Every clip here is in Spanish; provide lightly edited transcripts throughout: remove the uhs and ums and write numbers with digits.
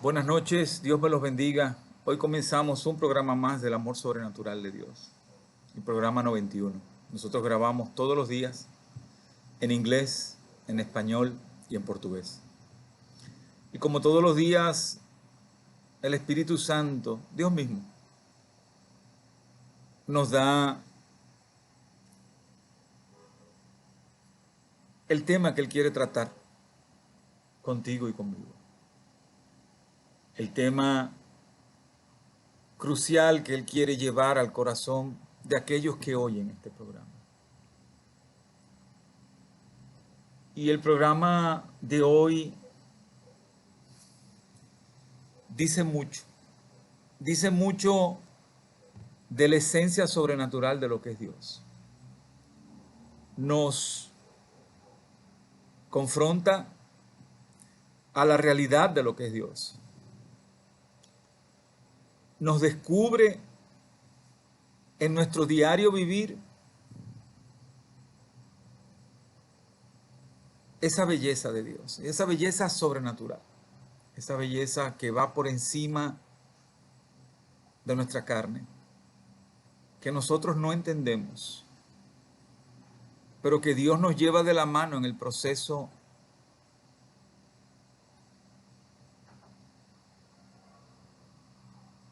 Buenas noches, Dios me los bendiga. Hoy comenzamos un programa más del amor sobrenatural de Dios, el programa 91. Nosotros grabamos todos los días en inglés, en español y en portugués. Y como todos los días, el Espíritu Santo, Dios mismo, nos da el tema que Él quiere tratar contigo y conmigo. El tema crucial que Él quiere llevar al corazón de aquellos que oyen este programa. Y el programa de hoy dice mucho de la esencia sobrenatural de lo que es Dios. Nos confronta a la realidad de lo que es Dios. Nos descubre en nuestro diario vivir esa belleza de Dios, esa belleza sobrenatural, esa belleza que va por encima de nuestra carne, que nosotros no entendemos, pero que Dios nos lleva de la mano en el proceso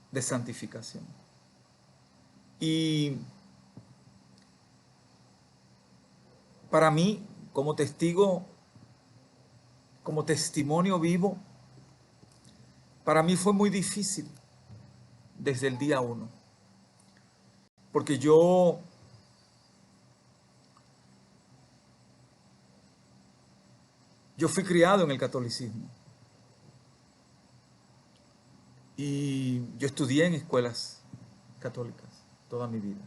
de santificación. Y para mí, como testigo, como testimonio vivo, para mí fue muy difícil desde el día 1, porque yo fui criado en el catolicismo y yo estudié en escuelas católicas toda mi vida.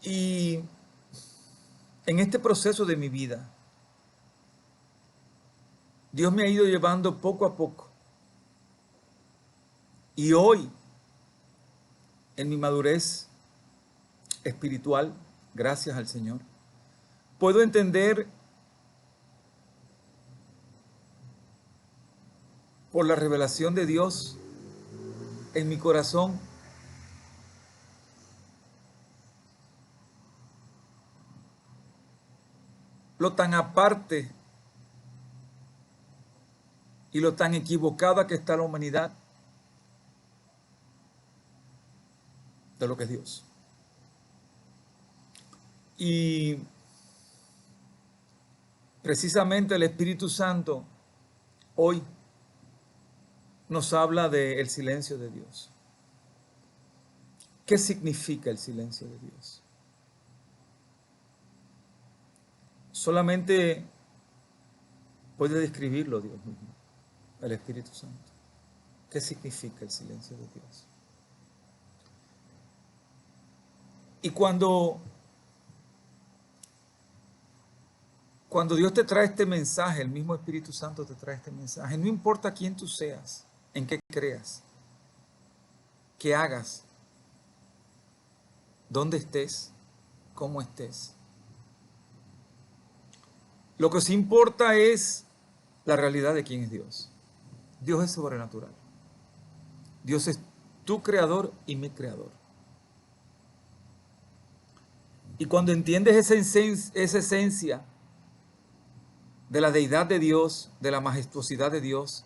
Y en este proceso de mi vida, Dios me ha ido llevando poco a poco. Y hoy, en mi madurez espiritual, gracias al Señor, puedo entender por la revelación de Dios en mi corazón lo tan aparte y lo tan equivocada que está la humanidad de lo que es Dios. Y precisamente el Espíritu Santo hoy nos habla del silencio de Dios. ¿Qué significa el silencio de Dios? Solamente puede describirlo Dios mismo, el Espíritu Santo. ¿Qué significa el silencio de Dios? Y cuando Dios te trae este mensaje, el mismo Espíritu Santo te trae este mensaje, no importa quién tú seas, en qué creas, qué hagas, dónde estés, cómo estés. Lo que sí importa es la realidad de quién es Dios. Dios es sobrenatural. Dios es tu creador y mi creador. Y cuando entiendes esa esencia de la deidad de Dios, de la majestuosidad de Dios,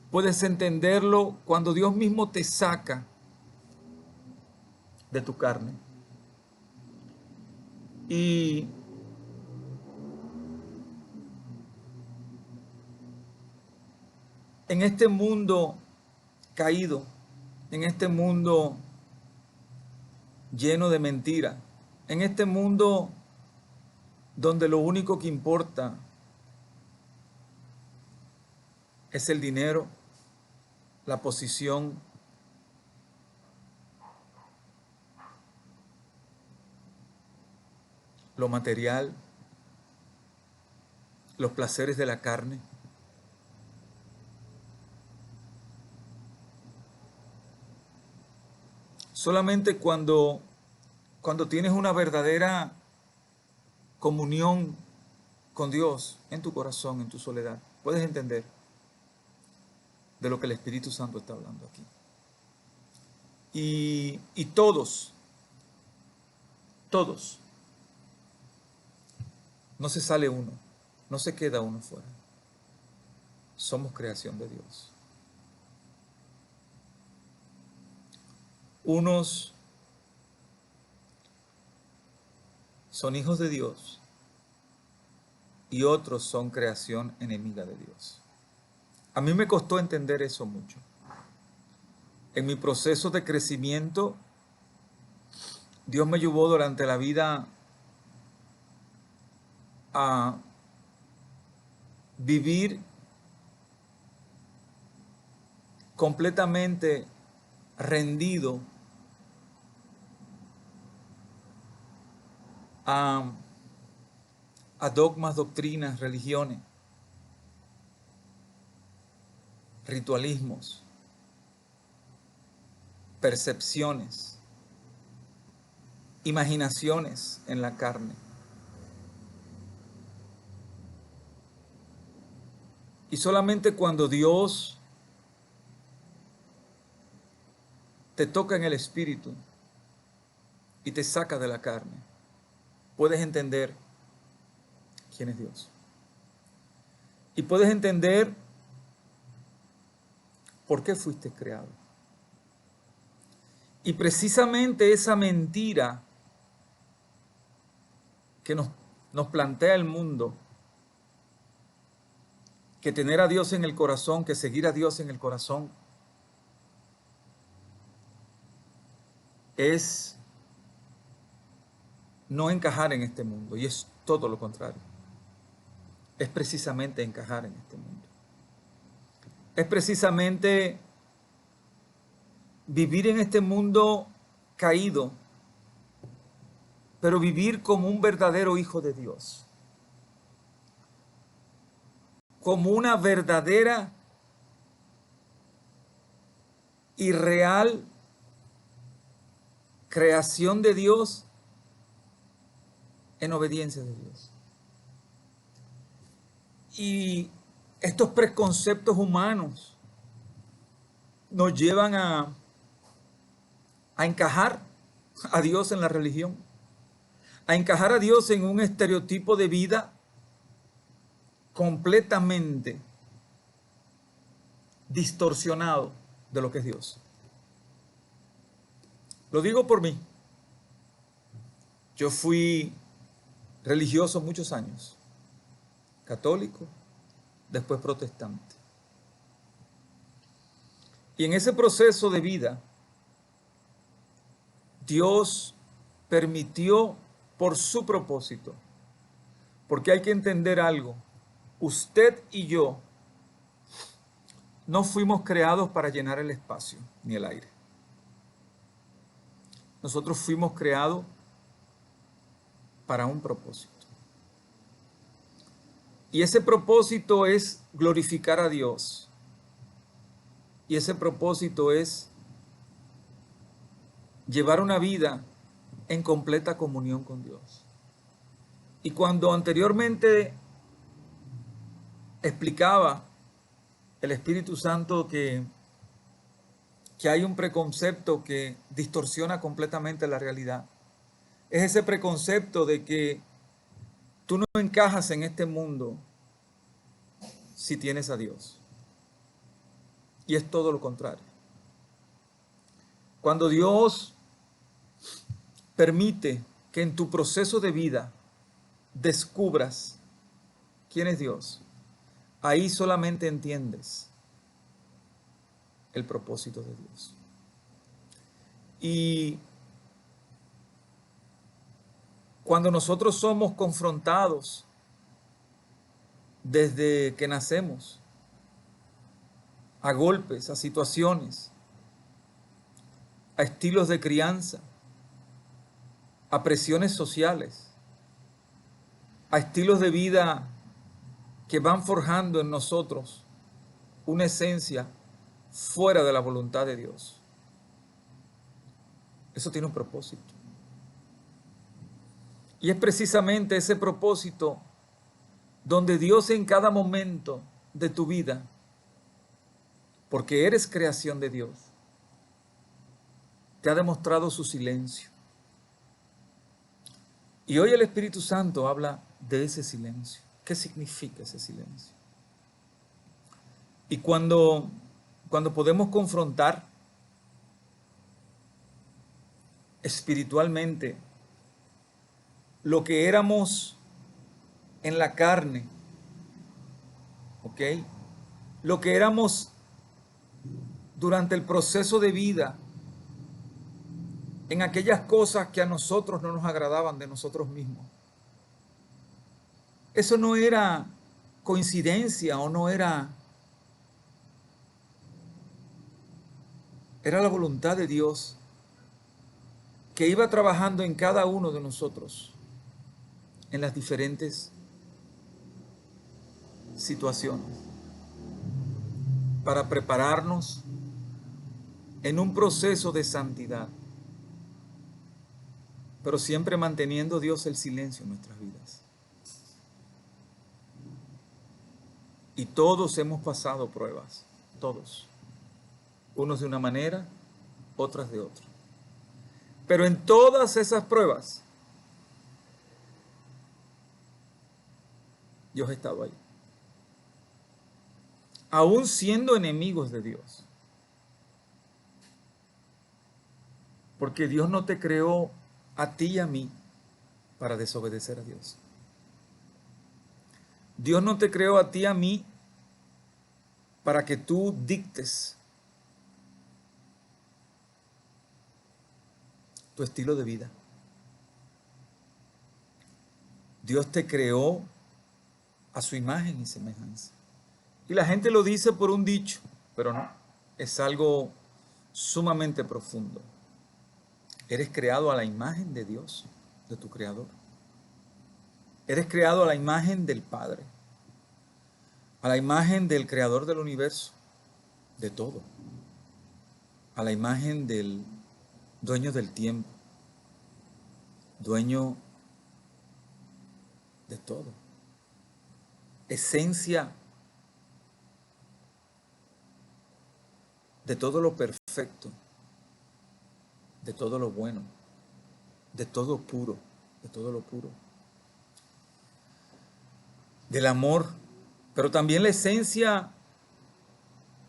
puedes entenderlo cuando Dios mismo te saca de tu carne. Y en este mundo caído, en este mundo lleno de mentira, en este mundo donde lo único que importa es el dinero, la posición, lo material, los placeres de la carne. Solamente cuando tienes una verdadera comunión con Dios en tu corazón, en tu soledad, puedes entender de lo que el Espíritu Santo está hablando aquí. Y todos, no se sale uno, no se queda uno fuera. Somos creación de Dios. Unos son hijos de Dios y otros son creación enemiga de Dios. A mí me costó entender eso mucho. En mi proceso de crecimiento, Dios me llevó durante la vida a vivir completamente rendido a dogmas, doctrinas, religiones, ritualismos, percepciones, imaginaciones en la carne. Y solamente cuando Dios te toca en el espíritu y te saca de la carne, puedes entender quién es Dios. Y puedes entender por qué fuiste creado. Y precisamente esa mentira que nos plantea el mundo, que tener a Dios en el corazón, que seguir a Dios en el corazón, es no encajar en este mundo, y es todo lo contrario. Es precisamente encajar en este mundo. Es precisamente vivir en este mundo caído, pero vivir como un verdadero hijo de Dios, como una verdadera y real creación de Dios en obediencia de Dios. Y estos preconceptos humanos nos llevan a encajar a Dios en la religión, a encajar a Dios en un estereotipo de vida completamente distorsionado de lo que es Dios. Lo digo por mí. Yo fui religioso muchos años, católico, después protestante. Y en ese proceso de vida, Dios permitió por su propósito, porque hay que entender algo, usted y yo no fuimos creados para llenar el espacio ni el aire. Nosotros fuimos creados para un propósito. Y ese propósito es glorificar a Dios. Y ese propósito es llevar una vida en completa comunión con Dios. Y cuando anteriormente explicaba el Espíritu Santo que hay un preconcepto que distorsiona completamente la realidad, es ese preconcepto de que tú no encajas en este mundo si tienes a Dios. Y es todo lo contrario. Cuando Dios permite que en tu proceso de vida descubras quién es Dios, ahí solamente entiendes el propósito de Dios. Y cuando nosotros somos confrontados desde que nacemos a golpes, a situaciones, a estilos de crianza, a presiones sociales, a estilos de vida que van forjando en nosotros una esencia fuera de la voluntad de Dios. Eso tiene un propósito. Y es precisamente ese propósito donde Dios en cada momento de tu vida, porque eres creación de Dios, te ha demostrado su silencio. Y hoy el Espíritu Santo habla de ese silencio. ¿Qué significa ese silencio? Y cuando podemos confrontar espiritualmente lo que éramos en la carne, ¿ok? Lo que éramos durante el proceso de vida, en aquellas cosas que a nosotros no nos agradaban de nosotros mismos. Eso no era coincidencia o no era la voluntad de Dios que iba trabajando en cada uno de nosotros en las diferentes situaciones para prepararnos en un proceso de santidad, pero siempre manteniendo Dios el silencio en nuestras vidas. Y todos hemos pasado pruebas, todos. Unos de una manera, otras de otra. Pero en todas esas pruebas, Dios ha estado ahí. Aún siendo enemigos de Dios. Porque Dios no te creó a ti y a mí para desobedecer a Dios. Dios no te creó a ti y a mí para que tú dictes tu estilo de vida. Dios te creó a su imagen y semejanza. Y la gente lo dice por un dicho, pero no, es algo sumamente profundo. Eres creado a la imagen de Dios, de tu Creador. Eres creado a la imagen del Padre, a la imagen del Creador del universo, de todo, a la imagen del dueño del tiempo, dueño de todo, esencia de todo lo perfecto, de todo lo bueno, de todo puro, de todo lo puro, del amor, pero también la esencia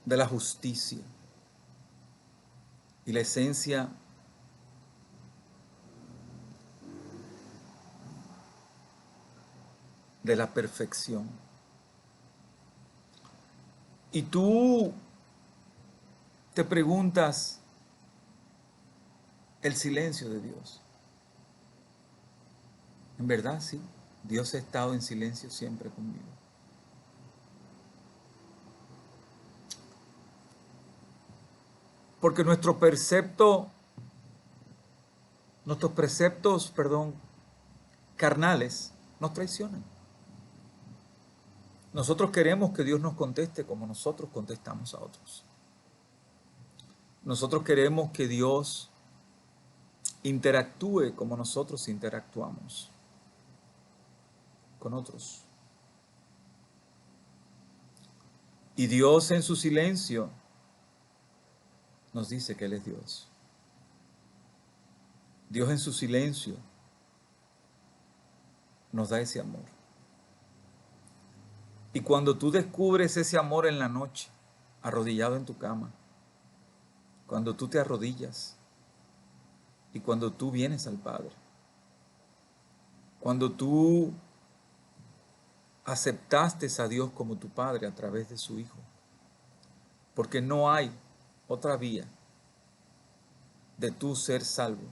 de la justicia y la esencia de la perfección. Y tú te preguntas el silencio de Dios. En verdad, sí, Dios ha estado en silencio siempre conmigo. Porque nuestros preceptos, carnales, nos traicionan. Nosotros queremos que Dios nos conteste como nosotros contestamos a otros. Nosotros queremos que Dios interactúe como nosotros interactuamos con otros. Y Dios en su silencio nos dice que Él es Dios. Dios en su silencio nos da ese amor. Y cuando tú descubres ese amor en la noche, arrodillado en tu cama, cuando tú te arrodillas y cuando tú vienes al Padre, cuando tú aceptaste a Dios como tu Padre a través de su Hijo, porque no hay otra vía de tú ser salvo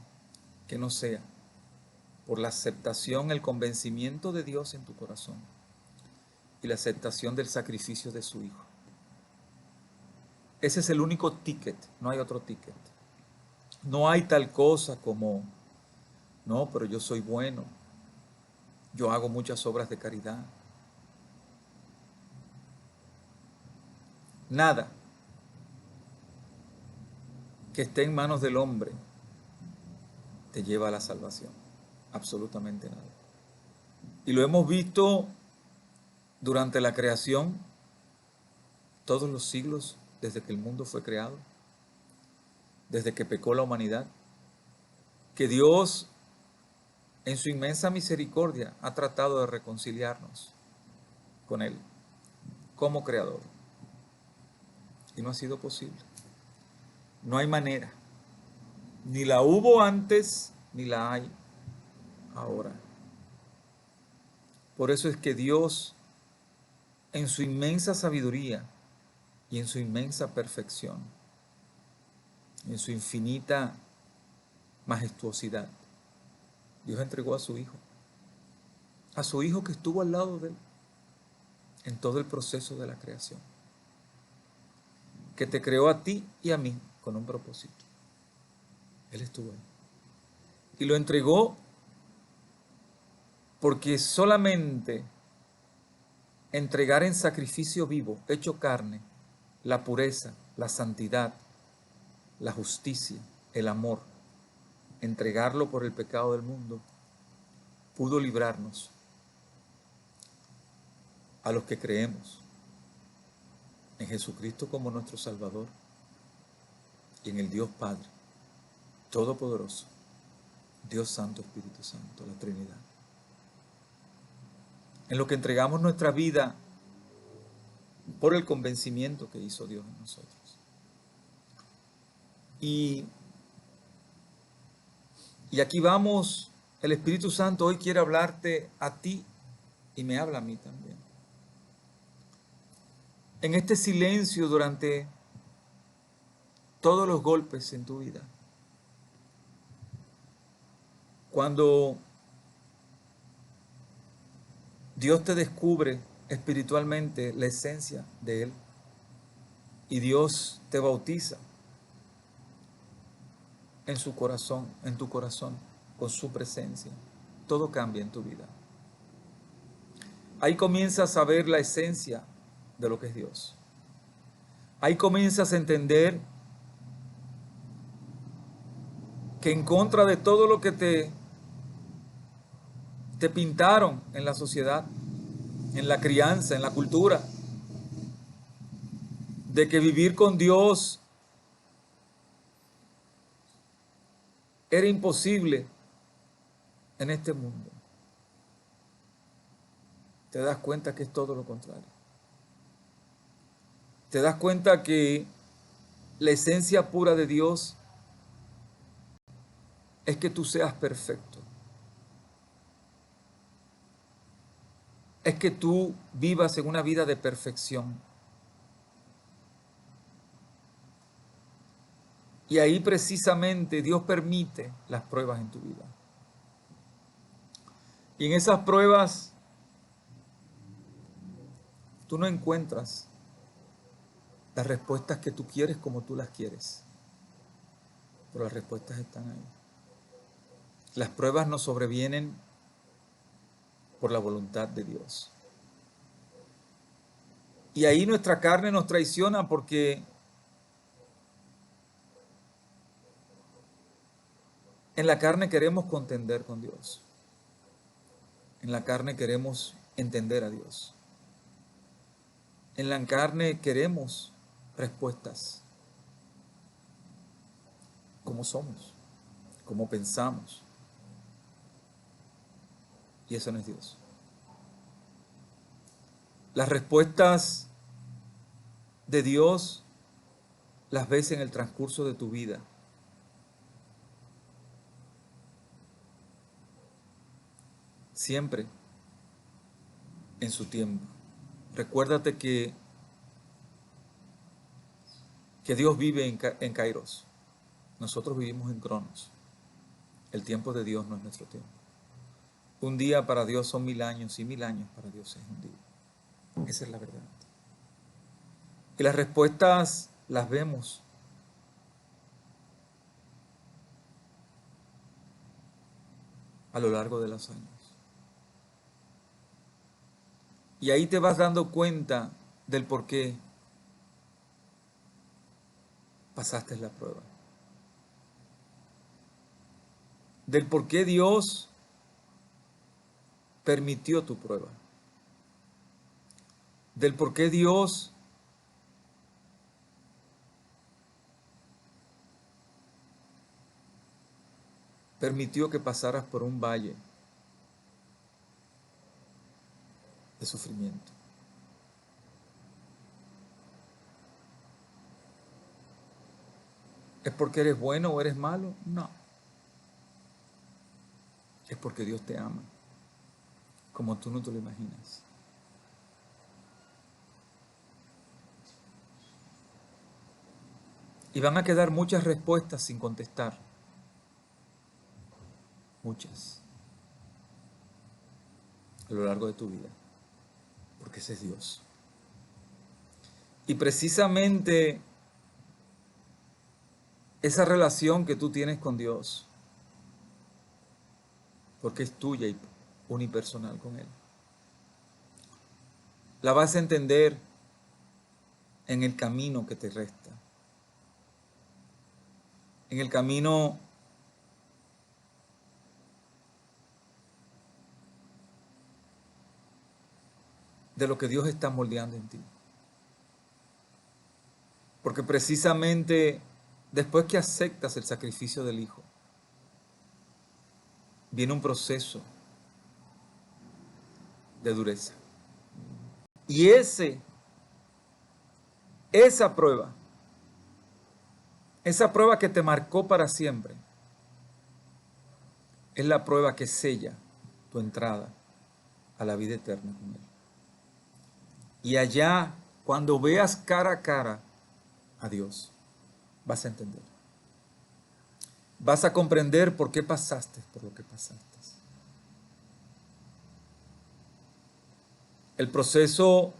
que no sea por la aceptación, el convencimiento de Dios en tu corazón y la aceptación del sacrificio de su Hijo. Ese es el único ticket, no hay otro ticket. No hay tal cosa como, no, pero yo soy bueno, yo hago muchas obras de caridad. Nada que esté en manos del hombre te lleva a la salvación. Absolutamente nada. Y lo hemos visto durante la creación, todos los siglos, desde que el mundo fue creado, desde que pecó la humanidad, que Dios, en su inmensa misericordia, ha tratado de reconciliarnos con Él como creador. Y no ha sido posible. No hay manera. Ni la hubo antes, ni la hay ahora. Por eso es que Dios, en su inmensa sabiduría y en su inmensa perfección, en su infinita majestuosidad, Dios entregó a su Hijo que estuvo al lado de Él en todo el proceso de la creación, que te creó a ti y a mí con un propósito. Él estuvo ahí. Y lo entregó porque solamente entregar en sacrificio vivo, hecho carne, la pureza, la santidad, la justicia, el amor, entregarlo por el pecado del mundo, pudo librarnos a los que creemos en Jesucristo como nuestro Salvador y en el Dios Padre Todopoderoso, Dios Santo, Espíritu Santo, la Trinidad. En lo que entregamos nuestra vida por el convencimiento que hizo Dios en nosotros. Y aquí vamos, el Espíritu Santo hoy quiere hablarte a ti y me habla a mí también. En este silencio durante todos los golpes en tu vida, cuando Dios te descubre espiritualmente la esencia de Él y Dios te bautiza en su corazón, en tu corazón, con su presencia, todo cambia en tu vida. Ahí comienzas a ver la esencia de lo que es Dios. Ahí comienzas a entender que en contra de todo lo que te pintaron en la sociedad, en la crianza, en la cultura, de que vivir con Dios era imposible en este mundo, te das cuenta que es todo lo contrario. Te das cuenta que la esencia pura de Dios es que tú seas perfecto. Es que tú vivas en una vida de perfección. Y ahí precisamente Dios permite las pruebas en tu vida. Y en esas pruebas tú no encuentras las respuestas que tú quieres como tú las quieres. Pero las respuestas están ahí. Las pruebas nos sobrevienen por la voluntad de Dios. Y ahí nuestra carne nos traiciona porque en la carne queremos contender con Dios. En la carne queremos entender a Dios. En la carne queremos respuestas. Como somos, como pensamos. Y eso no es Dios. Las respuestas de Dios las ves en el transcurso de tu vida. Siempre en su tiempo. Recuérdate que Dios vive en Kairos. Nosotros vivimos en Cronos. El tiempo de Dios no es nuestro tiempo. Un día para Dios son 1000 años y 1000 años para Dios es un día. Esa es la verdad. Y las respuestas las vemos a lo largo de los años. Y ahí te vas dando cuenta del por qué pasaste la prueba. Del por qué Dios permitió tu prueba. del por qué Dios permitió que pasaras por un valle de sufrimiento. ¿Es porque eres bueno o eres malo? No. Es porque Dios te ama, como tú no te lo imaginas. Y van a quedar muchas respuestas sin contestar. Muchas. A lo largo de tu vida. Porque ese es Dios. Y precisamente esa relación que tú tienes con Dios, porque es tuya y unipersonal con Él, la vas a entender en el camino que te resta. En el camino de lo que Dios está moldeando en ti. Porque precisamente después que aceptas el sacrificio del Hijo, viene un proceso de dureza. Y esa prueba que te marcó para siempre, es la prueba que sella tu entrada a la vida eterna con Él. Y allá, cuando veas cara a cara a Dios, vas a entender. Vas a comprender por qué pasaste por lo que pasaste. El proceso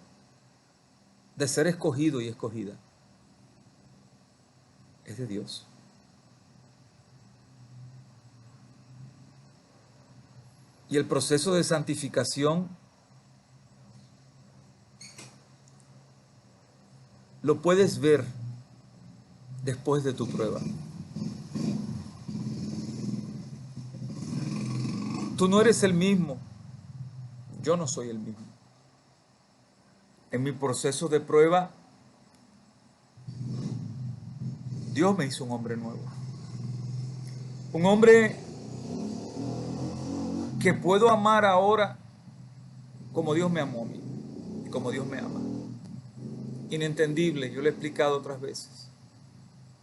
de ser escogido y escogida es de Dios. Y el proceso de santificación lo puedes ver después de tu prueba. Tú no eres el mismo. Yo no soy el mismo. En mi proceso de prueba, Dios me hizo un hombre nuevo. Un hombre que puedo amar ahora como Dios me amó a mí, y como Dios me ama. Inentendible, yo lo he explicado otras veces.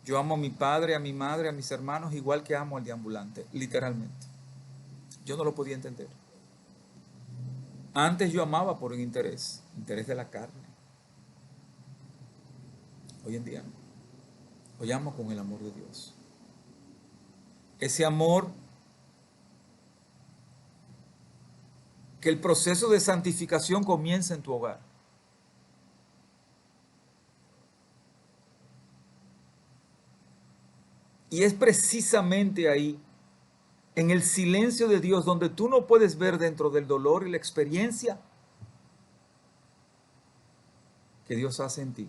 Yo amo a mi padre, a mi madre, a mis hermanos, igual que amo al deambulante, literalmente. Yo no lo podía entender. Antes yo amaba por un interés de la carne. Hoy en día no. Hoy amo con el amor de Dios. Ese amor que el proceso de santificación comienza en tu hogar. Y es precisamente ahí, en el silencio de Dios, donde tú no puedes ver dentro del dolor y la experiencia, que Dios hace en ti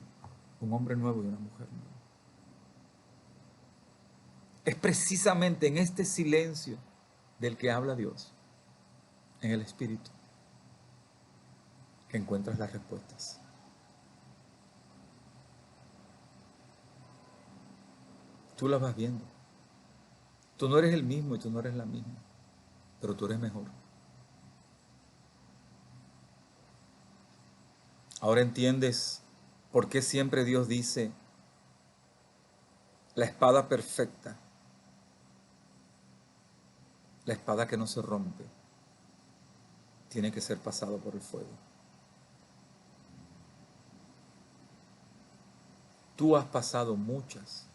un hombre nuevo y una mujer nueva. Es precisamente en este silencio del que habla Dios, en el Espíritu, que encuentras las respuestas. Tú las vas viendo. Tú no eres el mismo y tú no eres la misma, pero tú eres mejor. Ahora entiendes por qué siempre Dios dice la espada perfecta, la espada que no se rompe, tiene que ser pasada por el fuego. Tú has pasado muchas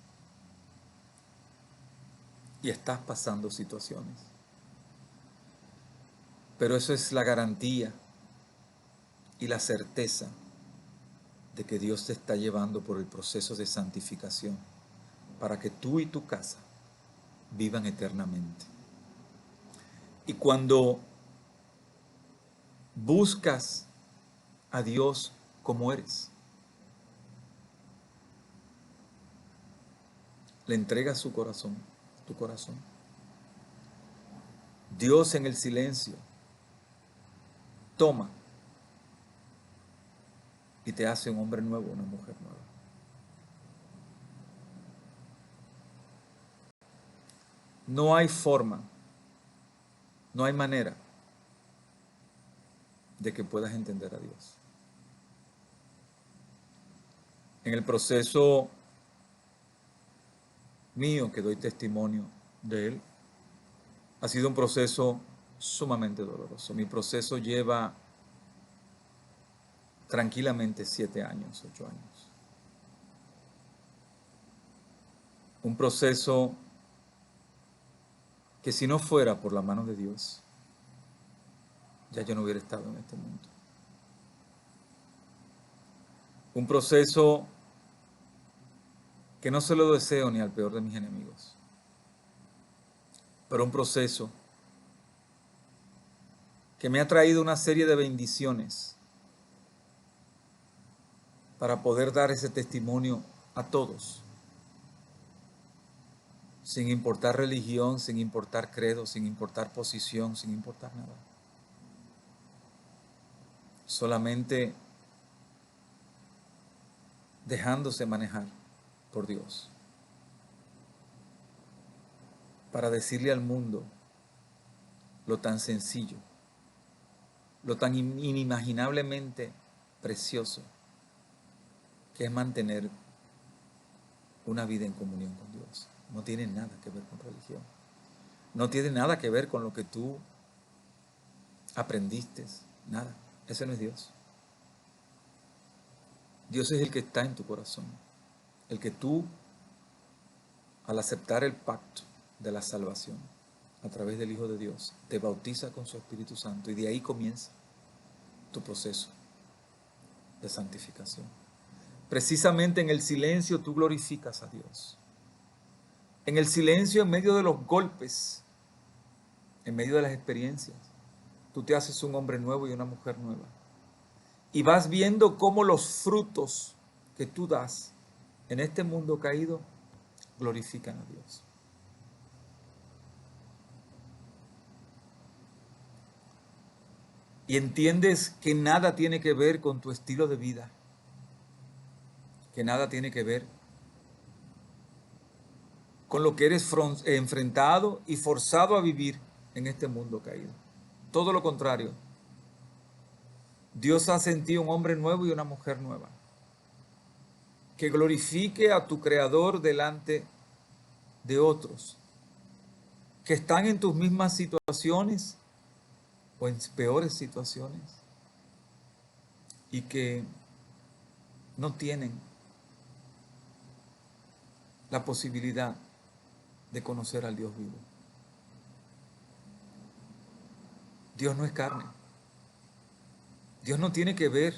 y estás pasando situaciones. Pero eso es la garantía y la certeza de que Dios te está llevando por el proceso de santificación para que tú y tu casa vivan eternamente. Y cuando buscas a Dios como eres, le entregas su corazón, tu corazón. Dios en el silencio toma y te hace un hombre nuevo, una mujer nueva. No hay forma, no hay manera de que puedas entender a Dios. En el proceso mío, que doy testimonio de Él, ha sido un proceso sumamente doloroso. Mi proceso lleva tranquilamente 7 años, 8 años. Un proceso que si no fuera por la mano de Dios, ya yo no hubiera estado en este mundo. Un proceso que no se lo deseo ni al peor de mis enemigos, pero un proceso que me ha traído una serie de bendiciones para poder dar ese testimonio a todos, sin importar religión, sin importar credo, sin importar posición, sin importar nada. Solamente dejándose manejar por Dios para decirle al mundo lo tan sencillo, lo tan inimaginablemente precioso que es mantener una vida en comunión con Dios. No tiene nada que ver con religión. No tiene nada que ver con lo que tú aprendiste. Nada. Ese no es Dios. Dios es el que está en tu corazón. El que tú, al aceptar el pacto de la salvación a través del Hijo de Dios, te bautiza con su Espíritu Santo y de ahí comienza tu proceso de santificación. Precisamente en el silencio tú glorificas a Dios. En el silencio, en medio de los golpes, en medio de las experiencias, tú te haces un hombre nuevo y una mujer nueva. Y vas viendo cómo los frutos que tú das en este mundo caído glorifican a Dios. Y entiendes que nada tiene que ver con tu estilo de vida, que nada tiene que ver con lo que eres enfrentado y forzado a vivir en este mundo caído. Todo lo contrario. Dios hace en ti un hombre nuevo y una mujer nueva, que glorifique a tu Creador delante de otros, que están en tus mismas situaciones o en peores situaciones y que no tienen la posibilidad de conocer al Dios vivo. Dios no es carne. Dios no tiene que ver.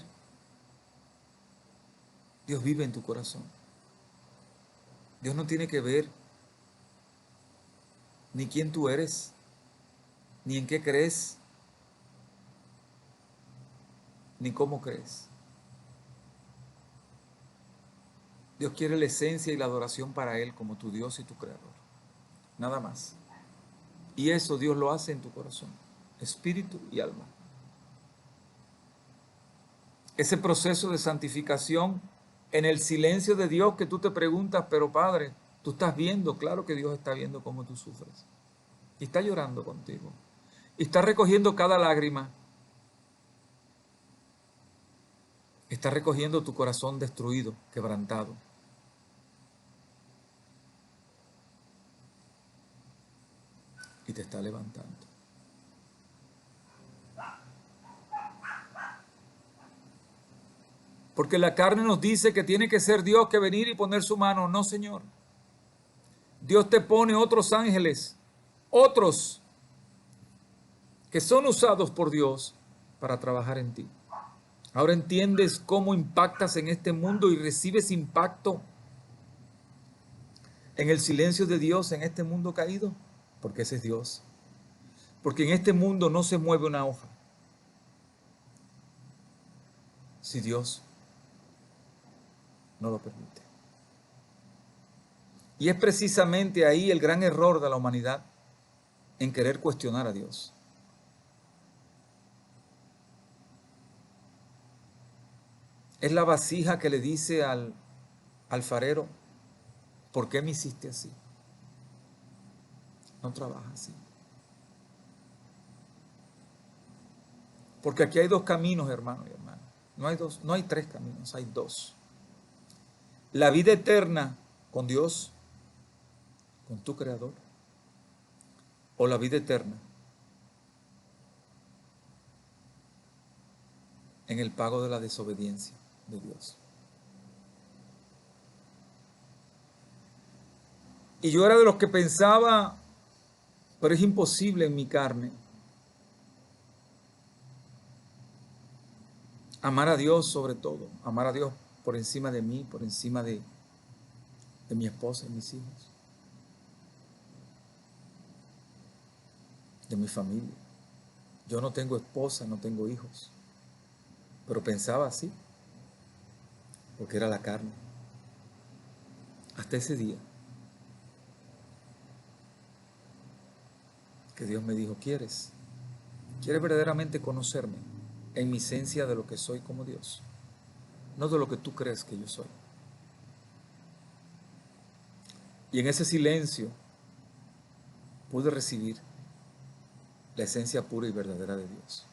Dios vive en tu corazón. Dios no tiene que ver ni quién tú eres, ni en qué crees, ni cómo crees. Dios quiere la esencia y la adoración para Él como tu Dios y tu Creador. Nada más. Y eso Dios lo hace en tu corazón, espíritu y alma. Ese proceso de santificación en el silencio de Dios que tú te preguntas, pero Padre, tú estás viendo, claro que Dios está viendo cómo tú sufres. Y está llorando contigo. Y está recogiendo cada lágrima. Está recogiendo tu corazón destruido, quebrantado. Y te está levantando. Porque la carne nos dice que tiene que ser Dios que venir y poner su mano. No, Señor. Dios te pone otros ángeles, otros que son usados por Dios para trabajar en ti. Ahora entiendes cómo impactas en este mundo y recibes impacto en el silencio de Dios en este mundo caído. Porque ese es Dios. Porque en este mundo no se mueve una hoja si Dios no lo permite. Y es precisamente ahí el gran error de la humanidad, en querer cuestionar a Dios. Es la vasija que le dice al alfarero, ¿por qué me hiciste así? No trabaja así. Porque aquí hay dos caminos, hermanos y hermanas. No hay dos, no hay tres caminos, hay dos. La vida eterna con Dios, con tu Creador, o la vida eterna en el pago de la desobediencia de Dios. Y yo era de los que pensaba, pero es imposible en mi carne, amar a Dios sobre todo, amar a Dios por encima de mí, por encima de mi esposa y mis hijos, de mi familia. Yo no tengo esposa, no tengo hijos, pero pensaba así, porque era la carne. Hasta ese día que Dios me dijo, ¿quieres verdaderamente conocerme en mi esencia de lo que soy como Dios? No de lo que tú crees que yo soy. Y en ese silencio pude recibir la esencia pura y verdadera de Dios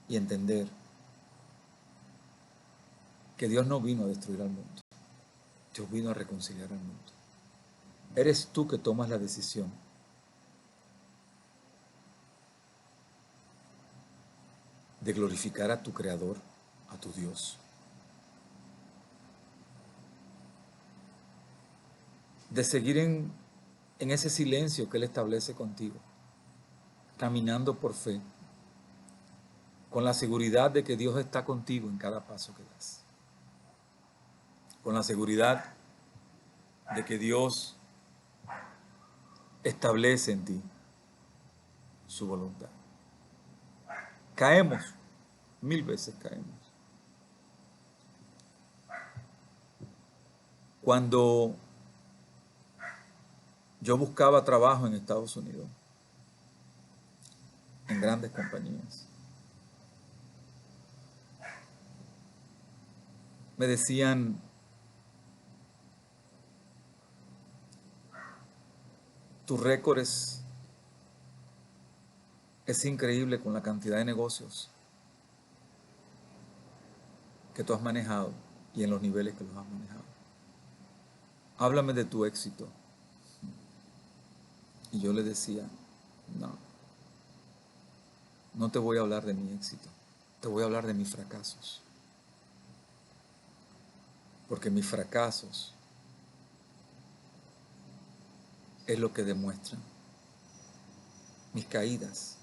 y entender que Dios no vino a destruir al mundo, Dios vino a reconciliar al mundo. Eres tú que tomas la decisión de glorificar a tu Creador, a tu Dios, de seguir en ese silencio que Él establece contigo, caminando por fe, con la seguridad de que Dios está contigo en cada paso que das, con la seguridad de que Dios establece en ti su voluntad. Caemos, 1000 veces caemos. Cuando yo buscaba trabajo en Estados Unidos, en grandes compañías, me decían, tu récord es increíble con la cantidad de negocios que tú has manejado y en los niveles que los has manejado. Háblame de tu éxito. Y yo le decía, no te voy a hablar de mi éxito, te voy a hablar de mis fracasos. Porque mis fracasos es lo que demuestran, mis caídas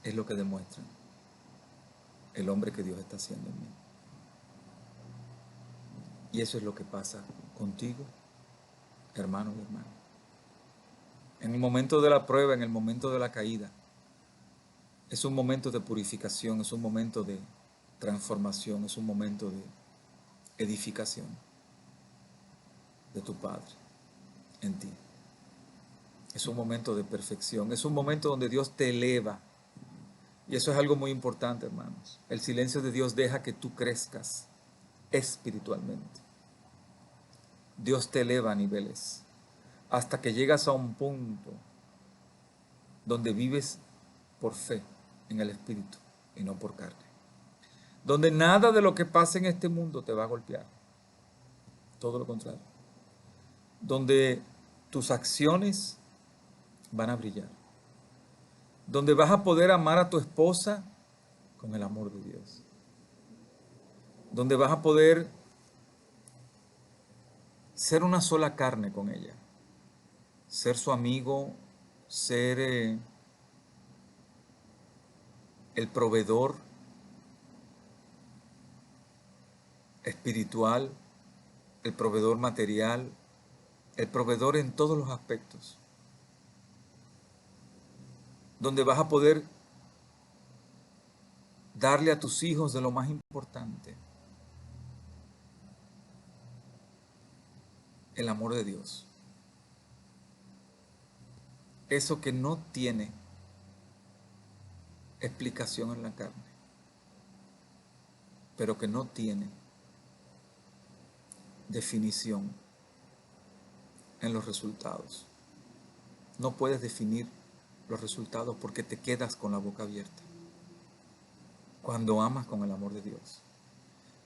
es lo que demuestran el hombre que Dios está haciendo en mí. Y eso es lo que pasa contigo, hermano y hermana. En el momento de la prueba, en el momento de la caída, es un momento de purificación, es un momento de transformación, es un momento de edificación de tu Padre en ti. Es un momento de perfección, es un momento donde Dios te eleva. Y eso es algo muy importante, hermanos. El silencio de Dios deja que tú crezcas espiritualmente. Dios te eleva a niveles hasta que llegas a un punto donde vives por fe en el Espíritu y no por carne. Donde nada de lo que pasa en este mundo te va a golpear. Todo lo contrario. Donde tus acciones van a brillar. Donde vas a poder amar a tu esposa con el amor de Dios. Donde vas a poder ser una sola carne con ella. Ser su amigo, ser el proveedor espiritual, el proveedor material, el proveedor en todos los aspectos. Donde vas a poder darle a tus hijos de lo más importante, el amor de Dios. Eso que no tiene explicación en la carne, pero que no tiene definición en los resultados. No puedes definir los resultados porque te quedas con la boca abierta. Cuando amas con el amor de Dios.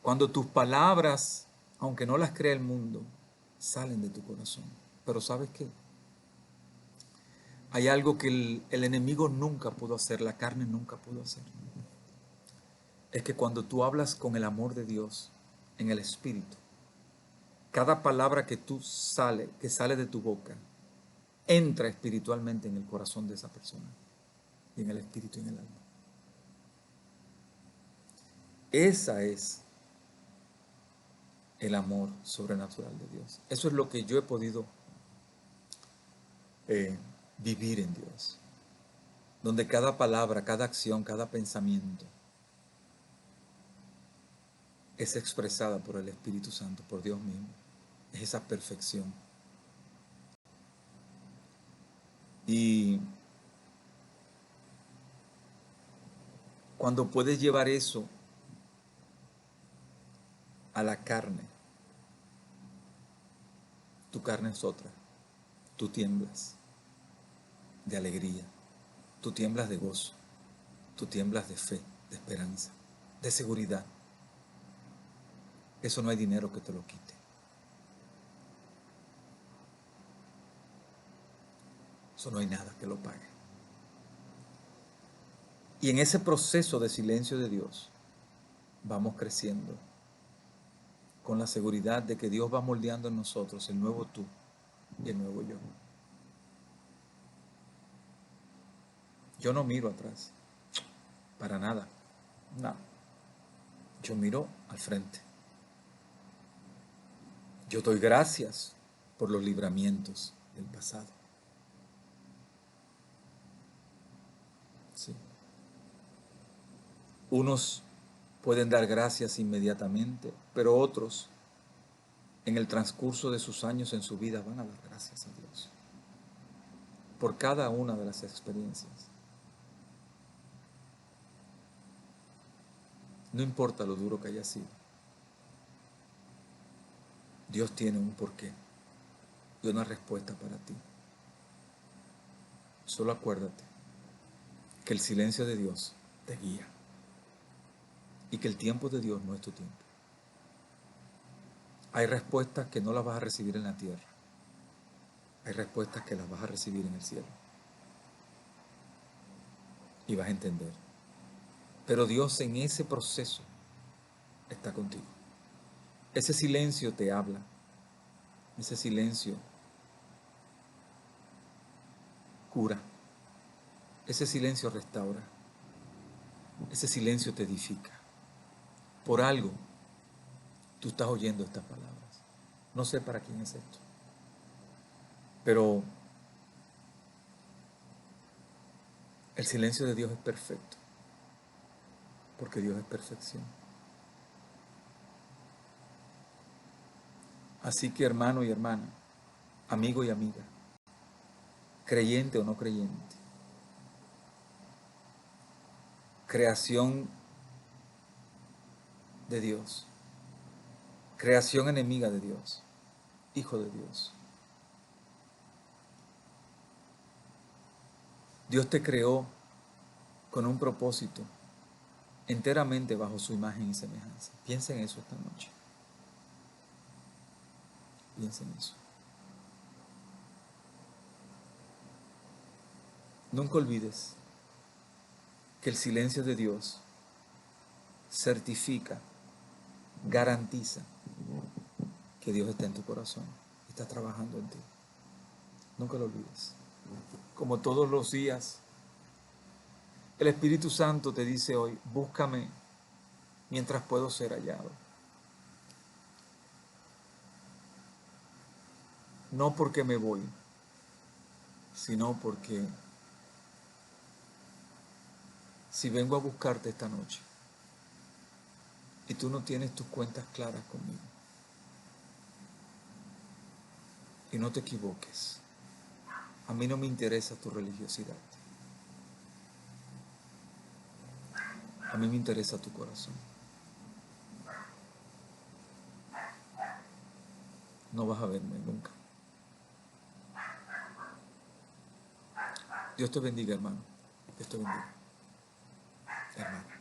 Cuando tus palabras, aunque no las crea el mundo, salen de tu corazón. Pero ¿sabes qué? Hay algo que el enemigo nunca pudo hacer, la carne nunca pudo hacer. Es que cuando tú hablas con el amor de Dios en el Espíritu, cada palabra que sale de tu boca, entra espiritualmente en el corazón de esa persona, y en el espíritu y en el alma. Esa es el amor sobrenatural de Dios. Eso es lo que yo he podido vivir en Dios. Donde cada palabra, cada acción, cada pensamiento es expresada por el Espíritu Santo, por Dios mismo. Es esa perfección. Y cuando puedes llevar eso a la carne, tu carne es otra. Tú tiemblas de alegría, tú tiemblas de gozo, tú tiemblas de fe, de esperanza, de seguridad. Eso no hay dinero que te lo quite. Eso no hay nada que lo pague. Y en ese proceso de silencio de Dios, vamos creciendo con la seguridad de que Dios va moldeando en nosotros el nuevo tú y el nuevo yo. Yo no miro atrás, para nada, no. Yo miro al frente. Yo doy gracias por los libramientos del pasado. Sí. Unos pueden dar gracias inmediatamente, pero otros, en el transcurso de sus años en su vida, van a dar gracias a Dios por cada una de las experiencias. No importa lo duro que haya sido. Dios tiene un porqué y una respuesta para ti. Solo acuérdate que el silencio de Dios te guía y que el tiempo de Dios no es tu tiempo. Hay respuestas que no las vas a recibir en la tierra. Hay respuestas que las vas a recibir en el cielo. Y vas a entender. Pero Dios en ese proceso está contigo. Ese silencio te habla. Ese silencio cura. Ese silencio restaura. Ese silencio te edifica. Por algo tú estás oyendo estas palabras. No sé para quién es esto. Pero el silencio de Dios es perfecto. Porque Dios es perfección. Así que hermano y hermana, amigo y amiga, creyente o no creyente, creación de Dios, creación enemiga de Dios, hijo de Dios. Dios te creó con un propósito enteramente bajo su imagen y semejanza. Piensa en eso esta noche. Piensa en eso. Nunca olvides que el silencio de Dios certifica, garantiza que Dios está en tu corazón, está trabajando en ti. Nunca lo olvides. Como todos los días, el Espíritu Santo te dice hoy, búscame mientras puedo ser hallado. No porque me voy, sino porque si vengo a buscarte esta noche y tú no tienes tus cuentas claras conmigo, y no te equivoques, a mí no me interesa tu religiosidad. A mí me interesa tu corazón. no vas a verme nunca. Dios te bendiga, hermano. Dios te bendiga, hermano.